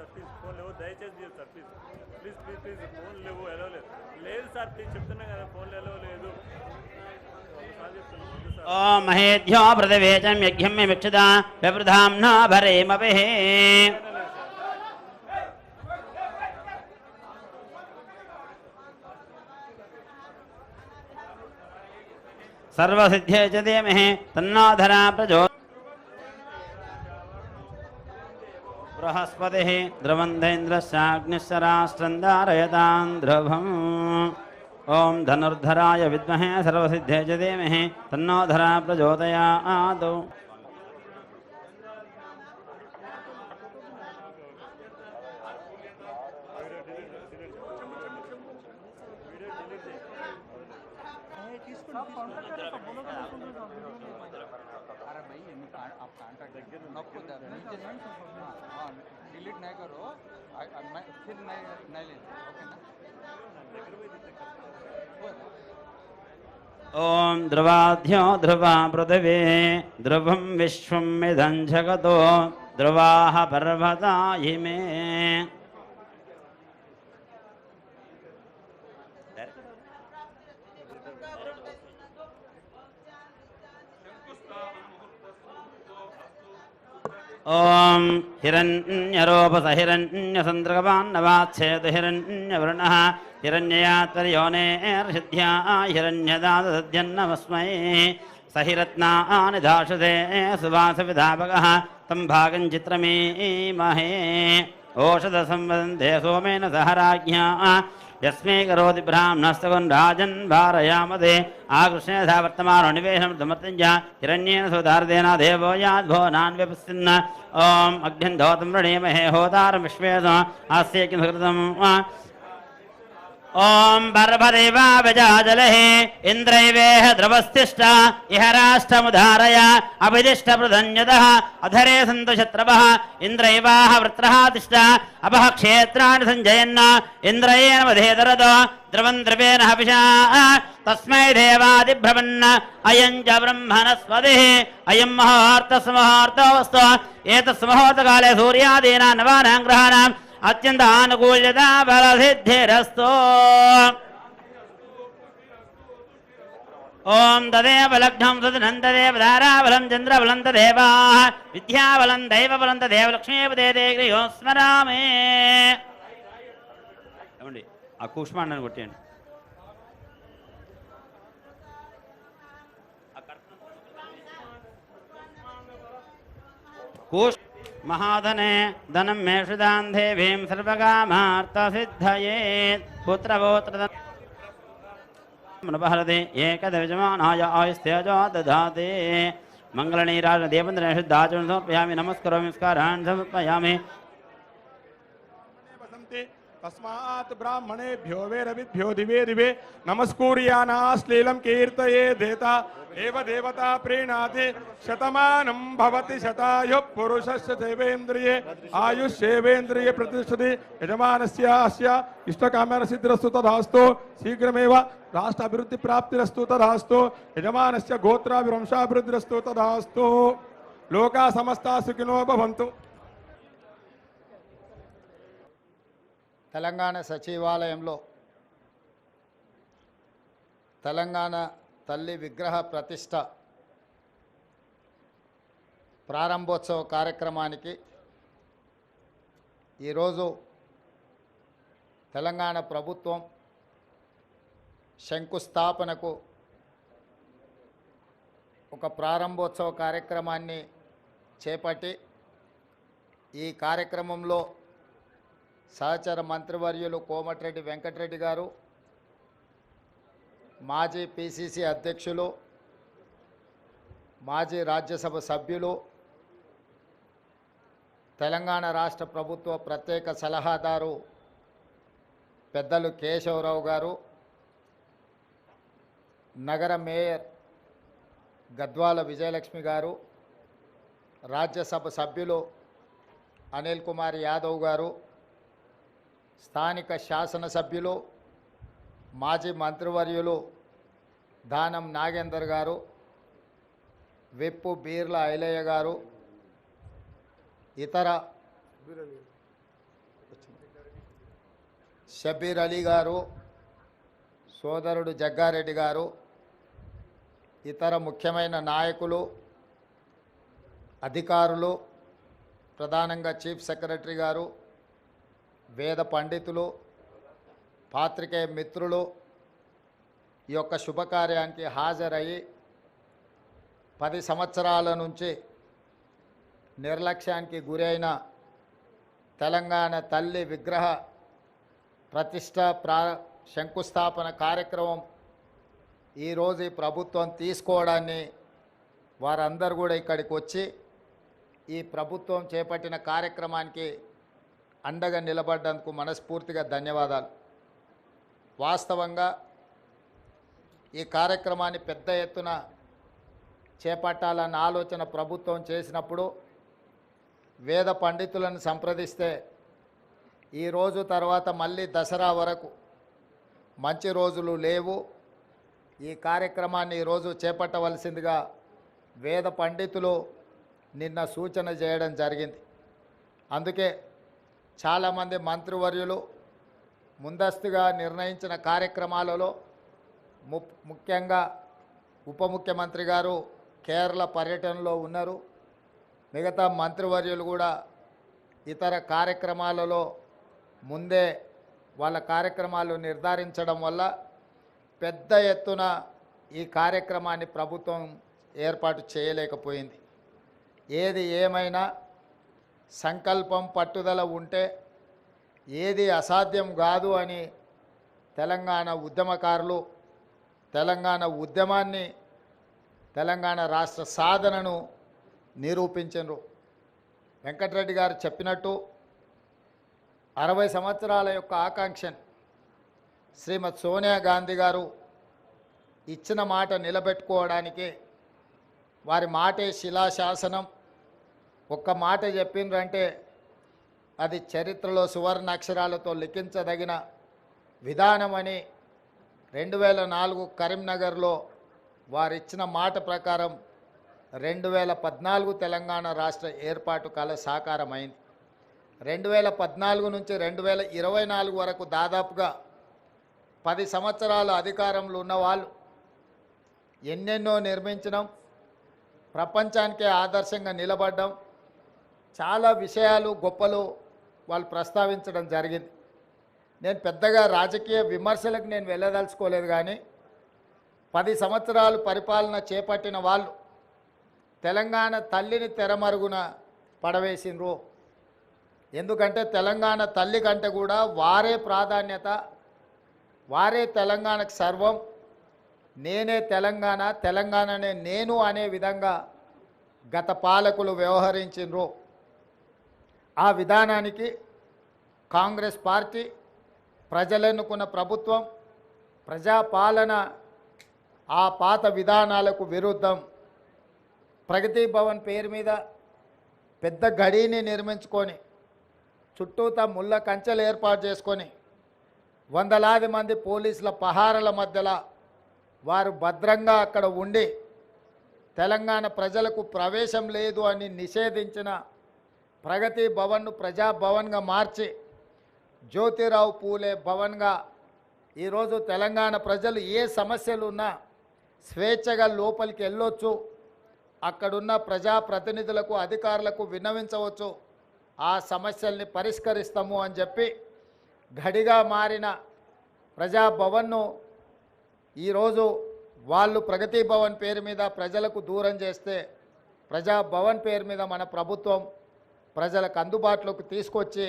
Sir please phone లేవు దయచేసి తీయదు sir please please please please phone లేవు ఎలా లేదు లేదు సార్ ప్లీజ్ చెప్తున్నా కదా ఫోన్లు ఎలా లేదు. ఓం మహేభ్యో పృథివేచం యజ్ఞం మిక్షితా వ్యవృధాంనా భరేమపి सर्वसिद्धे च धीमहि तन्नो धरा प्रचोदयात्. बृहस्पतिः ध्रुवन्धेन्द्रस्याग्निश्च राष्ट्रं धारयतां ध्रुवम्. ॐ धनुर्धराय विद्महे सर्वसिद्धे च धीमहि तन्नो धरा प्रचोदयात्. डिलीट नहीं करो फिर नहीं लेना ओके ना. ओम ध्रुवाध्यो ध्रुवा पृथिवी ध्रुवं विश्वं मिदं जगतो ध्रुवाः पर्वता इमे. ओम हिरण्यरूपस हिरण्यसन्द्रगवान्नवाच्छेद हिरण्यवर्णः हिरण्ययात्तर्योनेर्षिद्ध्या हिरण्यदादद्यन्नमस्मै सहिरत्नानि दाशुते सुवासविधापकः तं भागं चित्रमीमहे. ओषधसंवदन्ते सोमेन सह राज्ञा यस्मै करोति ब्राह्मणस्तगुन् राजन् भारयामते आकृष्णेधा वर्तमानो निवेशनं समर्थञ्च हिरण्येन सुधारदेन देवो याद्भो नान्व्यपस्यन्. ॐ अग्न्यन्धोतं वृणीमहे होतारं विश्वेदम् आस्येकिं सुकृतम्. ओम पर्वदेवा वजाजलः इंद्रैवेह ध्रुवस्तिष्ठ इह राष्ट्रमुधारय अभिदिष्ट प्रधन्यतः अधरे सन्तु शत्रवः इंद्रैवाह वृत्रः तिष्ठ अपः क्षेत्राणि सञ्जयन् इंद्रयेण वधेतरतो ध्रुवं ध्रुवेण हविषा तस्मै देवादिभ्रवन् अयं च ब्रह्मणस्पतिः अयं मुहूर्तस्मुहूर्तोऽस्तु एतस्मुहूर्तकाले सूर्यादीनां नवानां ग्रहाणाम् अत्यंत अनुकूल्यता बलसिद्धिरस्तु. ओम तदेव लग्नं तदनं तदेव धाराबलं चन्द्रबलं तदेवाः विद्याबलं दैवबलं तदेव लक्ष्मीपते गृहो स्मरामि. ఏమండి ఆ కూష్మాండని కొట్టండి. కూష్ महाधने धनं मेषुदां देवीं सर्वकामार्थसिद्धये पुत्रपौत्रधनमनुपहरति एकदविजमानाय आयुस्तेजो दधाति. मङ्गलनीराजन देवेन्द्रेण शुद्धाचरणं समर्पयामि. नमस्करोमि नमस्कारान् समर्पयामि. तस्मात् ब्राह्मणेभ्यो वेरविभ्यो दिवे दिवे नमस्कुर्यानाश्लीलं कीर्तये देता एव देवता प्रीणाति शतमानं भवति शतायुः पुरुषस्य देवेन्द्रिये आयुष्येवेन्द्रिये प्रतिष्ठति. यजमानस्य अस्य इष्टकामसिद्धिरस्तु तदास्तु. शीघ्रमेव राष्ट्राभिवृद्धिप्राप्तिरस्तु तदास्तु. यजमानस्य गोत्राभिवंशाभिवृद्धिरस्तु तदास्तु. लोका समस्ता सुखिनो भवन्तु. తెలంగాణ సచివాలయంలో తెలంగాణ తల్లి విగ్రహ ప్రతిష్ట ప్రారంభోత్సవ కార్యక్రమానికి ఈరోజు తెలంగాణ ప్రభుత్వం శంకుస్థాపనకు ఒక ప్రారంభోత్సవ కార్యక్రమాన్ని చేపట్టి ఈ కార్యక్రమంలో సహచర మంత్రివర్యులు కోమటిరెడ్డి వెంకటరెడ్డి గారు, మాజీ పిసిసి అధ్యక్షులు, మాజీ రాజ్యసభ సభ్యులు, తెలంగాణ రాష్ట్ర ప్రభుత్వ ప్రత్యేక సలహాదారు పెద్దలు కేశవరావు గారు, నగర మేయర్ గద్వాల విజయలక్ష్మి గారు, రాజ్యసభ సభ్యులు అనిల్ కుమార్ యాదవ్ గారు, స్థానిక శాసనసభ్యులు మాజీ మంత్రివర్యులు దానం నాగేందర్ గారు, విప్పు బీర్ల ఐలయ్య గారు, ఇతర షబీర్ అలీ గారు, సోదరుడు జగ్గారెడ్డి గారు, ఇతర ముఖ్యమైన నాయకులు, అధికారులు, ప్రధానంగా చీఫ్ సెక్రటరీ గారు, వేద పండితులు, పాత్రికేయ మిత్రులు ఈ యొక్క శుభకార్యానికి హాజరయ్యి 10 సంవత్సరాల నుంచి నిర్లక్ష్యానికి గురైన తెలంగాణ తల్లి విగ్రహ ప్రతిష్ట శంకుస్థాపన కార్యక్రమం ఈరోజు ఈ ప్రభుత్వం తీసుకోవడాన్ని వారందరూ కూడా ఇక్కడికి వచ్చి ఈ ప్రభుత్వం చేపట్టిన కార్యక్రమానికి అండగా నిలబడ్డందుకు మనస్ఫూర్తిగా ధన్యవాదాలు. వాస్తవంగా ఈ కార్యక్రమాన్ని పెద్ద ఎత్తున చేపట్టాలన్న ఆలోచన ప్రభుత్వం చేసినప్పుడు వేద పండితులను సంప్రదిస్తే ఈ రోజు తర్వాత మళ్ళీ దసరా వరకు మంచి రోజులు లేవు, ఈ కార్యక్రమాన్ని ఈరోజు చేపట్టవలసిందిగా వేద పండితులు నిన్న సూచన చేయడం జరిగింది. అందుకే చాలామంది మంత్రివర్యులు ముందస్తుగా నిర్ణయించిన కార్యక్రమాలలో ముఖ్యంగా ఉప ముఖ్యమంత్రి గారు కేరళ పర్యటనలో ఉన్నారు. మిగతా మంత్రివర్యులు కూడా ఇతర కార్యక్రమాలలో ముందే వాళ్ళ కార్యక్రమాలు నిర్ధారించడం వల్ల పెద్ద ఎత్తున ఈ కార్యక్రమాన్ని ప్రభుత్వం ఏర్పాటు చేయలేకపోయింది. ఏది ఏమైనా సంకల్పం పట్టుదల ఉంటే ఏది అసాధ్యం కాదు అని తెలంగాణ ఉద్యమకారులు తెలంగాణ ఉద్యమాన్ని తెలంగాణ రాష్ట్ర సాధనను నిరూపించారు. వెంకటరెడ్డి గారు చెప్పినట్టు 60 సంవత్సరాల యొక్క ఆకాంక్షను శ్రీమతి సోనియా గాంధీ గారు ఇచ్చిన మాట నిలబెట్టుకోవడానికి వారి మాటే శిలాశాసనం. ఒక్క మాట చెప్పిండ్రంటే అది చరిత్రలో సువర్ణ అక్షరాలతో లిఖించదగిన విధానమని 2004 కరీంనగర్లో వారిచ్చిన మాట ప్రకారం 2014 తెలంగాణ రాష్ట్ర ఏర్పాటు కల సాకారమైంది. 2014 నుంచి 2024 వరకు దాదాపుగా 10 సంవత్సరాల అధికారంలో ఉన్నవాళ్ళు ఎన్నెన్నో నిర్మించడం, ప్రపంచానికే ఆదర్శంగా నిలబడ్డం, చాలా విషయాలు గొప్పలు వాళ్ళు ప్రస్తావించడం జరిగింది. నేను పెద్దగా రాజకీయ విమర్శలకు నేను వెళ్ళదలుచుకోలేదు, కానీ 10 సంవత్సరాలు పరిపాలన చేపట్టిన వాళ్ళు తెలంగాణ తల్లిని తెరమరుగున పడవేసిండ్రు. ఎందుకంటే తెలంగాణ తల్లి కంటే కూడా వారే ప్రాధాన్యత, వారే తెలంగాణకు సర్వం, నేనే తెలంగాణ, తెలంగాణనే నేను అనే విధంగా గత పాలకులు వ్యవహరించిండ్రు. ఆ విధానానికి కాంగ్రెస్ పార్టీ, ప్రజలెన్నుకున్న ప్రభుత్వం, ప్రజాపాలన ఆ పాత విధానాలకు విరుద్ధం ప్రగతి భవన్ పేరు మీద పెద్ద గడిని నిర్మించుకొని చుట్టూతా ముళ్ళ కంచెలు ఏర్పాటు చేసుకొని వందలాది మంది పోలీసుల పహారాల మధ్యలో వారు భద్రంగా అక్కడ ఉండి తెలంగాణ ప్రజలకు ప్రవేశం లేదు అని నిషేధించిన ప్రగతి భవన్ను ప్రజాభవన్గా మార్చి జ్యోతిరావు పూలే భవన్గా ఈరోజు తెలంగాణ ప్రజలు ఏ సమస్యలు ఉన్నా స్వేచ్ఛగా లోపలికి వెళ్ళొచ్చు, అక్కడున్న ప్రజాప్రతినిధులకు అధికారులకు విన్నవించవచ్చు, ఆ సమస్యల్ని పరిష్కరిస్తాము అని చెప్పి గడిగా మారిన ప్రజాభవన్ను ఈరోజు వాళ్ళు ప్రగతి భవన్ పేరు మీద ప్రజలకు దూరం చేస్తే ప్రజాభవన్ పేరు మీద మన ప్రభుత్వం ప్రజలకు అందుబాటులోకి తీసుకొచ్చి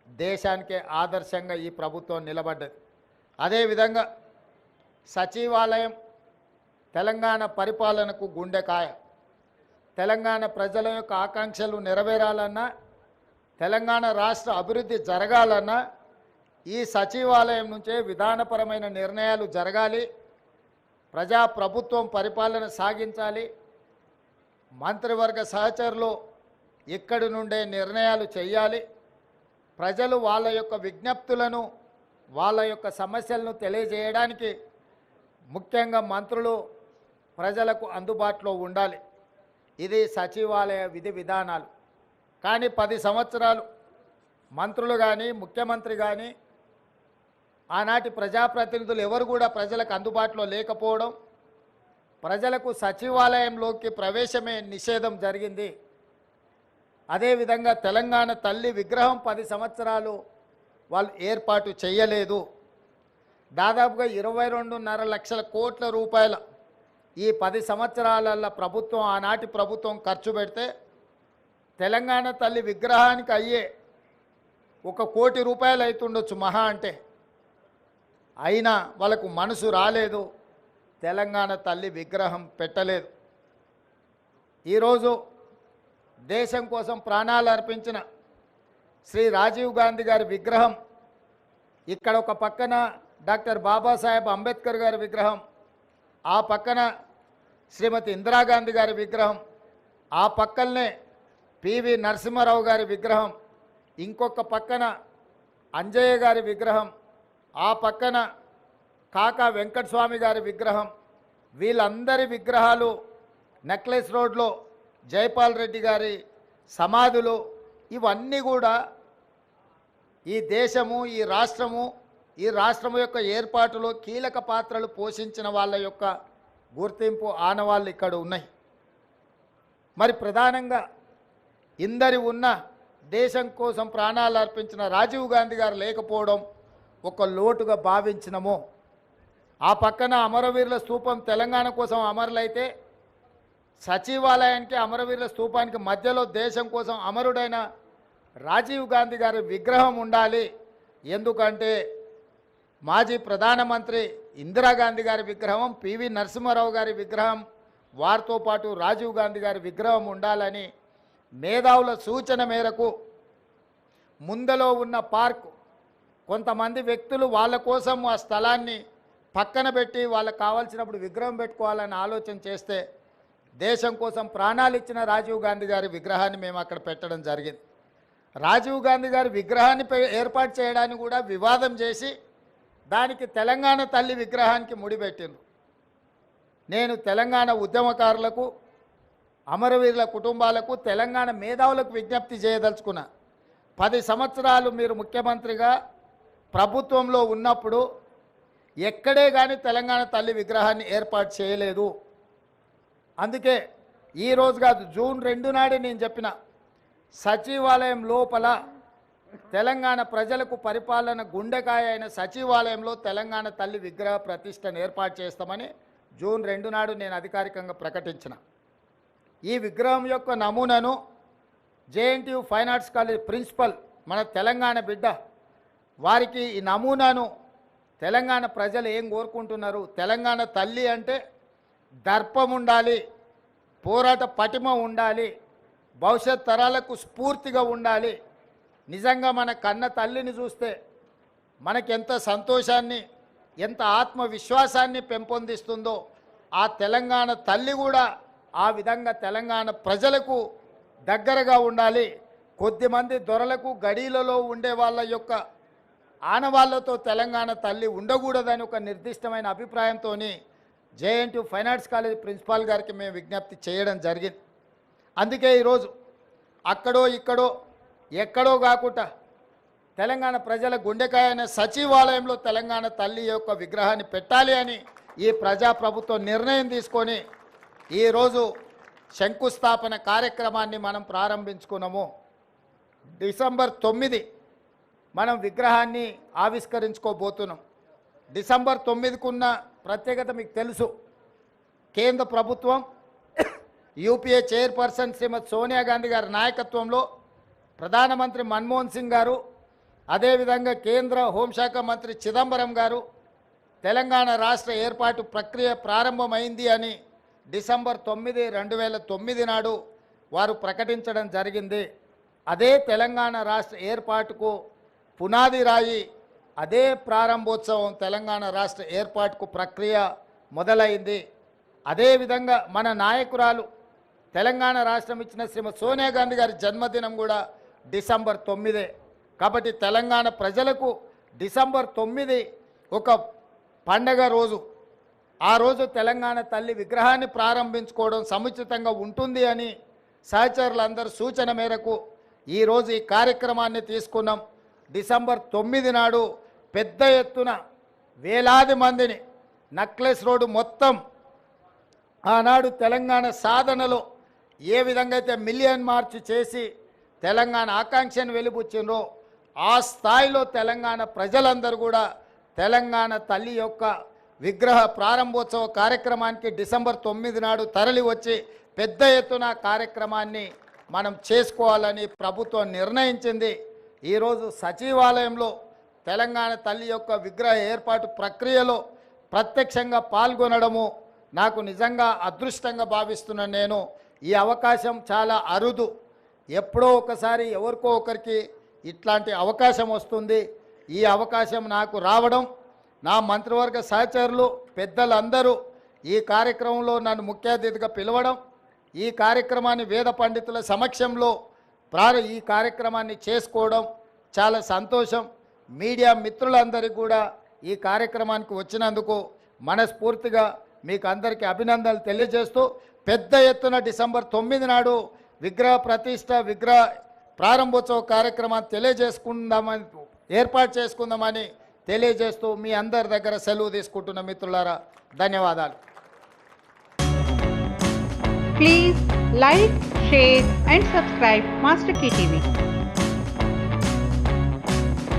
దేశానికే ఆదర్శంగా ఈ ప్రభుత్వం నిలబడ్డది. అదేవిధంగా సచివాలయం తెలంగాణ పరిపాలనకు గుండెకాయ. తెలంగాణ ప్రజల యొక్క ఆకాంక్షలు నెరవేరాలన్నా, తెలంగాణ రాష్ట్ర అభివృద్ధి జరగాలన్నా ఈ సచివాలయం నుంచే విధానపరమైన నిర్ణయాలు జరగాలి, ప్రజాప్రభుత్వం పరిపాలన సాగించాలి, మంత్రివర్గ సహచరులు ఇక్కడి నుండే నిర్ణయాలు చేయాలి, ప్రజలు వాళ్ళ యొక్క విజ్ఞప్తులను వాళ్ళ యొక్క సమస్యలను తెలియజేయడానికి ముఖ్యంగా మంత్రులు ప్రజలకు అందుబాటులో ఉండాలి. ఇది సచివాలయ విధి విధానాలు. కానీ 10 సంవత్సరాలు మంత్రులు కానీ ముఖ్యమంత్రి కానీ ఆనాటి ప్రజాప్రతినిధులు ఎవరు కూడా ప్రజలకు అందుబాటులో లేకపోవడం, ప్రజలకు సచివాలయంలోకి ప్రవేశమే నిషేధం జరిగింది. అదేవిధంగా తెలంగాణ తల్లి విగ్రహం 10 సంవత్సరాలు వాళ్ళు ఏర్పాటు చేయలేదు. దాదాపుగా 22.5 లక్షల కోట్ల రూపాయల ఈ 10 సంవత్సరాల ప్రభుత్వం, ఆనాటి ప్రభుత్వం ఖర్చు పెడితే తెలంగాణ తల్లి విగ్రహానికి అయ్యే 1 కోటి రూపాయలు అవుతుండొచ్చు మహా అంటే. అయినా వాళ్ళకు మనసు రాలేదు, తెలంగాణ తల్లి విగ్రహం పెట్టలేదు. ఈరోజు దేశం కోసం ప్రాణాలు అర్పించిన శ్రీ రాజీవ్ గాంధీ గారి విగ్రహం ఇక్కడ ఒక పక్కన, డాక్టర్ బాబాసాహెబ్ అంబేద్కర్ గారి విగ్రహం ఆ పక్కన, శ్రీమతి ఇందిరాగాంధీ గారి విగ్రహం ఆ పక్కనే, పివి నరసింహారావు గారి విగ్రహం ఇంకొక పక్కన, అంజయ్య గారి విగ్రహం ఆ పక్కన, కాకా వెంకటస్వామి గారి విగ్రహం, వీళ్ళందరి విగ్రహాలు నెక్లెస్ రోడ్లో జైపాల్ రెడ్డి గారి సమాధులు, ఇవన్నీ కూడా ఈ దేశము, ఈ రాష్ట్రము యొక్క ఏర్పాటులో కీలక పాత్రలు పోషించిన వాళ్ళ యొక్క గుర్తింపు ఆనవాళ్ళు ఇక్కడ ఉన్నాయి. మరి ప్రధానంగా ఇందరి ఉన్న దేశం కోసం ప్రాణాలు అర్పించిన రాజీవ్ గాంధీ గారు లేకపోవడం ఒక లోటుగా భావించినము. ఆ పక్కన అమరవీరుల స్తూపం తెలంగాణ కోసం అమరులైతే, సచివాలయానికి అమరవీరుల స్తూపానికి మధ్యలో దేశం కోసం అమరుడైన రాజీవ్ గాంధీ గారి విగ్రహం ఉండాలి. ఎందుకంటే మాజీ ప్రధానమంత్రి ఇందిరాగాంధీ గారి విగ్రహం, పివి నరసింహారావు గారి విగ్రహం, వారితో పాటు రాజీవ్ గాంధీ గారి విగ్రహం ఉండాలని మేధావుల సూచన మేరకు ముందలో ఉన్న పార్కు కొంతమంది వ్యక్తులు వాళ్ళ కోసం ఆ స్థలాన్ని పక్కన పెట్టి వాళ్ళకు కావాల్సినప్పుడు విగ్రహం పెట్టుకోవాలని ఆలోచన చేస్తే, దేశం కోసం ప్రాణాలు ఇచ్చిన రాజీవ్ గాంధీ గారి విగ్రహాన్ని మేము అక్కడ పెట్టడం జరిగింది. రాజీవ్ గాంధీ గారి విగ్రహాన్ని ఏర్పాటు చేయడానికి కూడా వివాదం చేసి దానికి తెలంగాణ తల్లి విగ్రహానికి ముడిపెట్టిండ్రు. నేను తెలంగాణ ఉద్యమకారులకు, అమరవీరుల కుటుంబాలకు, తెలంగాణ మేధావులకు విజ్ఞప్తి చేయదలుచుకున్నా. 10 సంవత్సరాలు మీరు ముఖ్యమంత్రిగా ప్రభుత్వంలో ఉన్నప్పుడు ఎక్కడే కానీ తెలంగాణ తల్లి విగ్రహాన్ని ఏర్పాటు చేయలేదు. అందుకే ఈరోజు కాదు, జూన్ 2 నాడే నేను చెప్పిన, సచివాలయం లోపల తెలంగాణ ప్రజలకు పరిపాలన గుండెకాయ అయిన సచివాలయంలో తెలంగాణ తల్లి విగ్రహ ప్రతిష్టను ఏర్పాటు చేస్తామని జూన్ 2 నాడు నేను అధికారికంగా ప్రకటించిన. ఈ విగ్రహం యొక్క నమూనాను JNTU fine arts college principal, మన తెలంగాణ బిడ్డ, వారికి ఈ నమూనాను తెలంగాణ ప్రజలు ఏం కోరుకుంటున్నారు, తెలంగాణ తల్లి అంటే దర్పం ఉండాలి, పోరాట పటిమ ఉండాలి, భవిష్యత్ తరాలకు స్ఫూర్తిగా ఉండాలి. నిజంగా మన కన్న తల్లిని చూస్తే మనకెంత సంతోషాన్ని, ఎంత ఆత్మవిశ్వాసాన్ని పెంపొందిస్తుందో, ఆ తెలంగాణ తల్లి కూడా ఆ విధంగా తెలంగాణ ప్రజలకు దగ్గరగా ఉండాలి. కొద్దిమంది దొరలకు గడీలలో ఉండే వాళ్ళ యొక్క ఆనవాళ్లతో తెలంగాణ తల్లి ఉండకూడదని ఒక నిర్దిష్టమైన అభిప్రాయంతో JNTU fine arts college principal గారికి మేము విజ్ఞప్తి చేయడం జరిగింది. అందుకే ఈరోజు అక్కడో ఇక్కడో ఎక్కడో కాకుండా తెలంగాణ ప్రజల గుండెకాయ అయిన సచివాలయంలో తెలంగాణ తల్లి యొక్క విగ్రహాన్ని పెట్టాలి అని ఈ ప్రజాప్రభుత్వం నిర్ణయం తీసుకొని ఈరోజు శంకుస్థాపన కార్యక్రమాన్ని మనం ప్రారంభించుకున్నాము. డిసెంబర్ 9 మనం విగ్రహాన్ని ఆవిష్కరించుకోబోతున్నాం. డిసెంబర్ 9కున్న ప్రత్యేకత మీకు తెలుసు. కేంద్ర ప్రభుత్వం యూపీఏ చైర్పర్సన్ శ్రీమతి సోనియా గాంధీ గారి నాయకత్వంలో ప్రధానమంత్రి మన్మోహన్ సింగ్ గారు, అదేవిధంగా కేంద్ర హోంశాఖ మంత్రి చిదంబరం గారు తెలంగాణ రాష్ట్ర ఏర్పాటు ప్రక్రియ ప్రారంభమైంది అని డిసెంబర్ 9, 2009 నాడు వారు ప్రకటించడం జరిగింది. అదే తెలంగాణ రాష్ట్ర ఏర్పాటుకు పునాది రాయి, అదే ప్రారంభోత్సవం తెలంగాణ రాష్ట్ర ఏర్పాటుకు ప్రక్రియ మొదలైంది. అదేవిధంగా మన నాయకురాలు తెలంగాణ రాష్ట్రం ఇచ్చిన శ్రీమతి సోనియా గాంధీ గారి జన్మదినం కూడా డిసెంబర్ 9. కాబట్టి తెలంగాణ ప్రజలకు డిసెంబర్ 9 ఒక పండగ రోజు. ఆ రోజు తెలంగాణ తల్లి విగ్రహాన్ని ప్రారంభించుకోవడం సముచితంగా ఉంటుంది అని సహచరులందరూ సూచన మేరకు ఈరోజు ఈ కార్యక్రమాన్ని తీసుకున్నాం. డిసెంబర్ 9 నాడు పెద్ద ఎత్తున వేలాది మందిని నక్లెస్ రోడ్డు మొత్తం ఆనాడు తెలంగాణ సాధనలో ఏ విధంగా అయితే మిలియన్ మార్చ్ చేసి తెలంగాణ ఆకాంక్షను వెలిబుచ్చిండ్రో ఆ స్థాయిలో తెలంగాణ ప్రజలందరూ కూడా తెలంగాణ తల్లి యొక్క విగ్రహ ప్రారంభోత్సవ కార్యక్రమానికి డిసెంబర్ 9 నాడు తరలి వచ్చి పెద్ద ఎత్తున కార్యక్రమాన్ని మనం చేసుకోవాలని ప్రభుత్వం నిర్ణయించింది. ఈరోజు సచివాలయంలో తెలంగాణ తల్లి యొక్క విగ్రహ ఏర్పాటు ప్రక్రియలో ప్రత్యక్షంగా పాల్గొనడము నాకు నిజంగా అదృష్టంగా భావిస్తున్నాను. నేను ఈ అవకాశం చాలా అరుదు, ఎప్పుడో ఒకసారి ఎవరికో ఒకరికి ఇట్లాంటి అవకాశం వస్తుంది. ఈ అవకాశం నాకు రావడం, నా మంత్రివర్గ సహచరులు పెద్దలందరూ ఈ కార్యక్రమంలో నన్ను ముఖ్య అతిథిగా పిలవడం, ఈ కార్యక్రమాన్ని వేద పండితుల సమక్షంలో ఈ కార్యక్రమాన్ని చేసుకోవడం చాలా సంతోషం. మీడియా మిత్రులందరికీ కూడా ఈ కార్యక్రమానికి వచ్చినందుకు మనస్ఫూర్తిగా మీకు అందరికీ అభినందనలు తెలియజేస్తూ పెద్ద ఎత్తున డిసెంబర్ 9 నాడు విగ్రహ ప్రతిష్ట విగ్రహ ప్రారంభోత్సవ కార్యక్రమాన్ని ఏర్పాటు చేసుకుందామని తెలియజేస్తూ మీ అందరి దగ్గర సెలవు తీసుకుంటున్న మిత్రులారా ధన్యవాదాలు. Please like, share and subscribe Master Key TV.